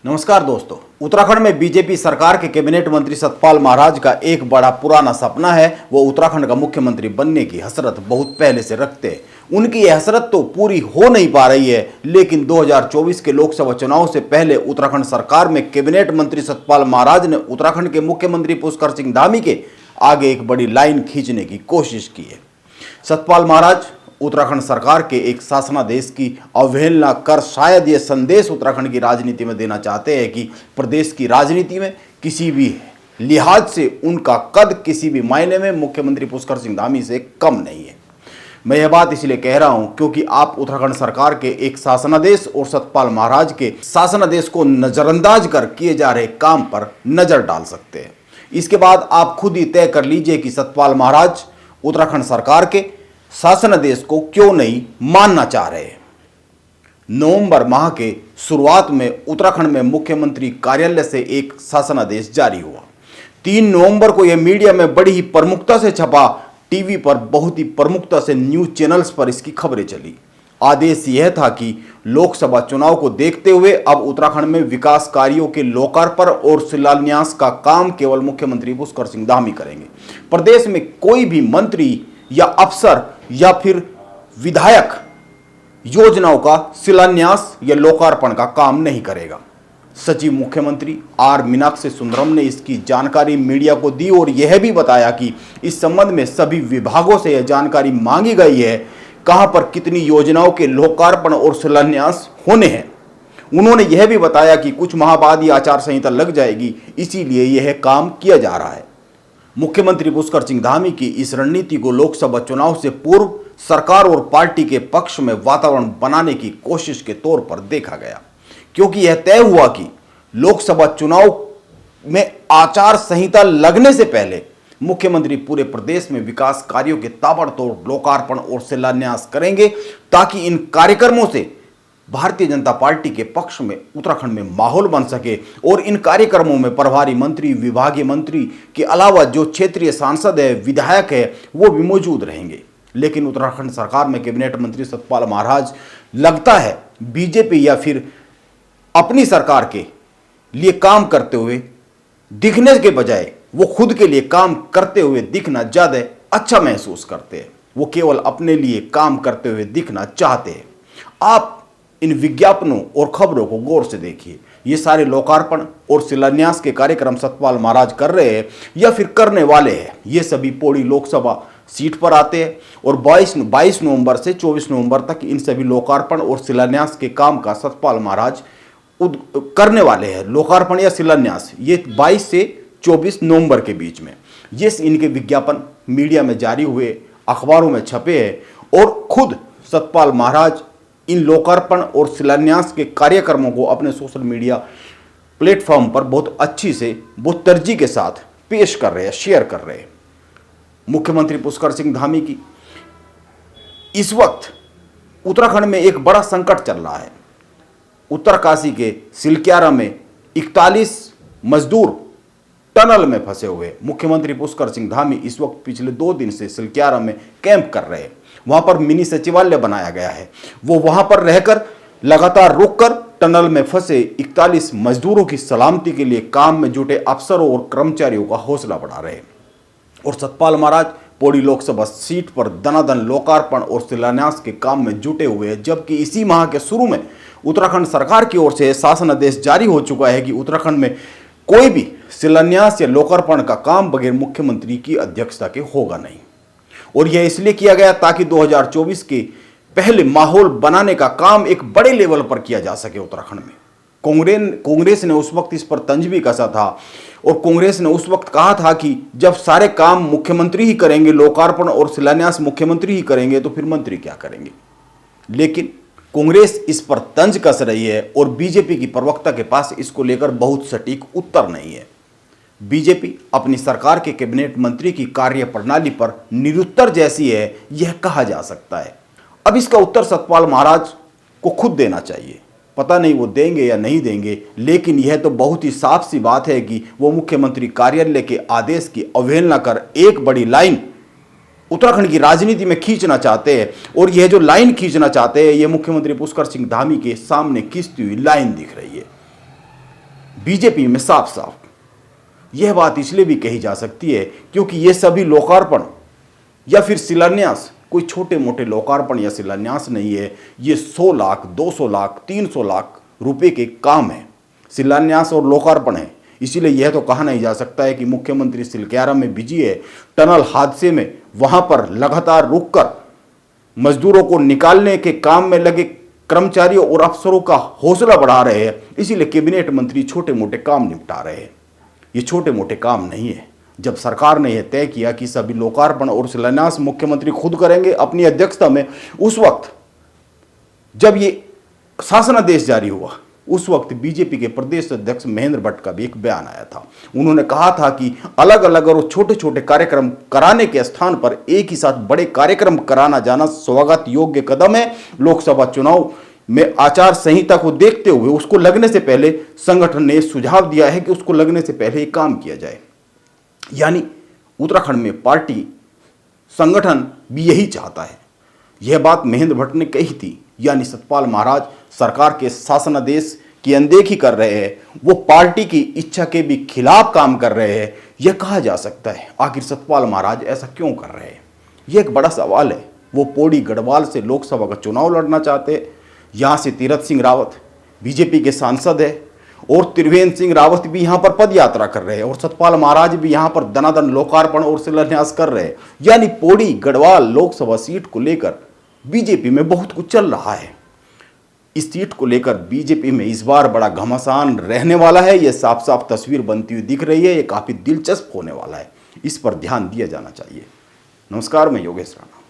नमस्कार दोस्तों। उत्तराखंड में बीजेपी सरकार के कैबिनेट मंत्री सतपाल महाराज का एक बड़ा पुराना सपना है। वो उत्तराखंड का मुख्यमंत्री बनने की हसरत बहुत पहले से रखते हैं। उनकी यह हसरत तो पूरी हो नहीं पा रही है, लेकिन 2024 के लोकसभा चुनाव से पहले उत्तराखंड सरकार में कैबिनेट मंत्री सतपाल महाराज ने उत्तराखंड के मुख्यमंत्री पुष्कर सिंह धामी के आगे एक बड़ी लाइन खींचने की कोशिश की है। सतपाल महाराज उत्तराखंड सरकार के एक शासनादेश की अवहेलना कर शायद यह संदेश उत्तराखंड की राजनीति में देना चाहते हैं कि प्रदेश की राजनीति में किसी भी लिहाज से उनका कद किसी भी मायने में मुख्यमंत्री पुष्कर सिंह धामी से कम नहीं है। मैं यह बात इसलिए कह रहा हूं क्योंकि आप उत्तराखंड सरकार के एक शासनादेश और सतपाल महाराज के शासनादेश को नजरअंदाज कर किए जा रहे काम पर नजर डाल सकते हैं। इसके बाद आप खुद ही तय कर लीजिए कि सतपाल महाराज उत्तराखंड सरकार के शासनादेश को क्यों नहीं मानना चाह रहे हैं। नवंबर माह के शुरुआत में उत्तराखंड में मुख्यमंत्री कार्यालय से एक शासनादेश जारी हुआ। 3 नवंबर को यह मीडिया में बड़ी ही प्रमुखता से छपा। टीवी पर बहुत ही प्रमुखता से न्यूज चैनल्स पर इसकी खबरें चली। आदेश यह था कि लोकसभा चुनाव को देखते हुए अब उत्तराखंड में विकास कार्यों के लोकार्पण और शिलान्यास का काम केवल मुख्यमंत्री पुष्कर सिंह धामी करेंगे। प्रदेश में कोई भी मंत्री या अफसर या फिर विधायक योजनाओं का शिलान्यास या लोकार्पण का काम नहीं करेगा। सचिव मुख्यमंत्री आर मीनाक्षी सुंदरम ने इसकी जानकारी मीडिया को दी और यह भी बताया कि इस संबंध में सभी विभागों से यह जानकारी मांगी गई है, कहां पर कितनी योजनाओं के लोकार्पण और शिलान्यास होने हैं। उन्होंने यह भी बताया कि कुछ माह बाद ही आचार संहिता लग जाएगी, इसीलिए यह काम किया जा रहा है। मुख्यमंत्री पुष्कर सिंह धामी की इस रणनीति को लोकसभा चुनाव से पूर्व सरकार और पार्टी के पक्ष में वातावरण बनाने की कोशिश के तौर पर देखा गया, क्योंकि यह तय हुआ कि लोकसभा चुनाव में आचार संहिता लगने से पहले मुख्यमंत्री पूरे प्रदेश में विकास कार्यों के ताबड़तोड़ लोकार्पण और शिलान्यास करेंगे, ताकि इन कार्यक्रमों से भारतीय जनता पार्टी के पक्ष में उत्तराखंड में माहौल बन सके और इन कार्यक्रमों में प्रभारी मंत्री, विभागीय मंत्री के अलावा जो क्षेत्रीय सांसद है, विधायक है, वो भी मौजूद रहेंगे। लेकिन उत्तराखंड सरकार में कैबिनेट मंत्री सतपाल महाराज लगता है बीजेपी या फिर अपनी सरकार के लिए काम करते हुए दिखने के बजाय वो खुद के लिए काम करते हुए दिखना ज्यादा अच्छा महसूस करते हैं। वो केवल अपने लिए काम करते हुए दिखना चाहते हैं। आप इन विज्ञापनों और खबरों को गौर से देखिए। ये सारे लोकार्पण और शिलान्यास के कार्यक्रम सतपाल महाराज कर रहे हैं या फिर करने वाले हैं। ये सभी पौड़ी लोकसभा सीट पर आते हैं और 22 नवंबर से 24 नवंबर तक इन सभी लोकार्पण और शिलान्यास के काम का सतपाल महाराज करने वाले हैं। लोकार्पण या शिलान्यास ये 22 से 24 नवंबर के बीच में ये इनके विज्ञापन मीडिया में जारी हुए, अखबारों में छपे हैं और खुद सतपाल महाराज इन लोकार्पण और शिलान्यास के कार्यक्रमों को अपने सोशल मीडिया प्लेटफॉर्म पर बहुत अच्छी से, बहुत तरजीह के साथ पेश कर रहे हैं, शेयर कर रहे हैं। मुख्यमंत्री पुष्कर सिंह धामी की इस वक्त उत्तराखंड में एक बड़ा संकट चल रहा है। उत्तरकाशी के सिलक्यारा में 41 मजदूर टनल में फंसे हुए। मुख्यमंत्री पुष्कर सिंह धामी इस वक्त पिछले 2 दिन से सिलक्यारा में कैंप कर रहे हैं। वहां पर मिनी सचिवालय बनाया गया है। वो वहां पर रहकर लगातार रुककर टनल में फंसे 41 मजदूरों की सलामती के लिए काम में जुटे अफसरों और कर्मचारियों का हौसला बढ़ा रहे हैं। और सतपाल महाराज पौड़ी लोकसभा सीट पर दनादन लोकार्पण और शिलान्यास के काम में जुटे हुए हैं, जबकि इसी माह के शुरू में उत्तराखंड सरकार की ओर से शासनादेश जारी हो चुका है कि उत्तराखंड में कोई भी शिलान्यास या लोकार्पण का काम बगैर मुख्यमंत्री की अध्यक्षता के होगा नहीं। और यह इसलिए किया गया ताकि 2024 के पहले माहौल बनाने का काम एक बड़े लेवल पर किया जा सके उत्तराखंड में। कांग्रेस ने उस वक्त इस पर तंज भी कसा था और कांग्रेस ने उस वक्त कहा था कि जब सारे काम मुख्यमंत्री ही करेंगे, लोकार्पण और शिलान्यास मुख्यमंत्री ही करेंगे, तो फिर मंत्री क्या करेंगे। लेकिन कांग्रेस इस पर तंज कस रही है और बीजेपी की प्रवक्ता के पास इसको लेकर बहुत सटीक उत्तर नहीं है। बीजेपी अपनी सरकार के कैबिनेट मंत्री की कार्य प्रणाली पर निरुत्तर जैसी है, यह कहा जा सकता है। अब इसका उत्तर सतपाल महाराज को खुद देना चाहिए। पता नहीं वो देंगे या नहीं देंगे, लेकिन यह तो बहुत ही साफ सी बात है कि वो मुख्यमंत्री कार्यालय के आदेश की अवहेलना कर एक बड़ी लाइन उत्तराखंड की राजनीति में खींचना चाहते हैं। और यह जो लाइन खींचना चाहते हैं, यह मुख्यमंत्री पुष्कर सिंह धामी के सामने खींचती हुई लाइन दिख रही है। बीजेपी में साफ साफ यह बात इसलिए भी कही जा सकती है क्योंकि ये सभी लोकार्पण या फिर शिलान्यास कोई छोटे मोटे लोकार्पण या शिलान्यास नहीं है। ये 100 लाख, 200 लाख, 300 लाख रुपए के काम है, शिलान्यास और लोकार्पण है। इसीलिए यह तो कहा नहीं जा सकता है कि मुख्यमंत्री सिलक्यारा में बिजी है, टनल हादसे में वहां पर लगातार रुककर मजदूरों को निकालने के काम में लगे कर्मचारियों और अफसरों का हौसला बढ़ा रहे हैं। इसीलिए कैबिनेट मंत्री छोटे मोटे काम निपटा रहे हैं। ये छोटे मोटे काम नहीं है। जब सरकार ने यह तय किया कि सभी लोकार्पण और शिलान्यास मुख्यमंत्री खुद करेंगे अपनी अध्यक्षता में, उस वक्त जब ये शासनादेश जारी हुआ, उस वक्त बीजेपी के प्रदेश अध्यक्ष महेंद्र भट्ट का भी एक बयान आया था। उन्होंने कहा था कि अलग अलग और छोटे छोटे कार्यक्रम कराने के स्थान पर एक ही साथ बड़े कार्यक्रम कराना जाना स्वागत योग्य कदम है। लोकसभा चुनाव में आचार संहिता को देखते हुए उसको लगने से पहले संगठन ने सुझाव दिया है कि उसको लगने से पहले ये काम किया जाए। यानी उत्तराखंड में पार्टी संगठन भी यही चाहता है। यह बात महेंद्र भट्ट ने कही थी। यानी सतपाल महाराज सरकार के शासनादेश की अनदेखी कर रहे हैं, वो पार्टी की इच्छा के भी खिलाफ काम कर रहे हैं, यह कहा जा सकता है। आखिर सतपाल महाराज ऐसा क्यों कर रहे हैं, यह एक बड़ा सवाल है। वो पौड़ी गढ़वाल से लोकसभा का चुनाव लड़ना चाहते हैं। यहाँ से तीरथ सिंह रावत बीजेपी के सांसद है और त्रिवेंद्र सिंह रावत भी यहाँ पर पद यात्रा कर रहे हैं और सतपाल महाराज भी यहाँ पर दनादन लोकार्पण और शिलान्यास कर रहे हैं। यानी पौड़ी गढ़वाल लोकसभा सीट को लेकर बीजेपी में बहुत कुछ चल रहा है। इस सीट को लेकर बीजेपी में इस बार बड़ा घमासान रहने वाला है। यह साफ साफ तस्वीर बनती हुई दिख रही है। ये काफी दिलचस्प होने वाला है, इस पर ध्यान दिया जाना चाहिए। नमस्कार, मैं योगेश राणा।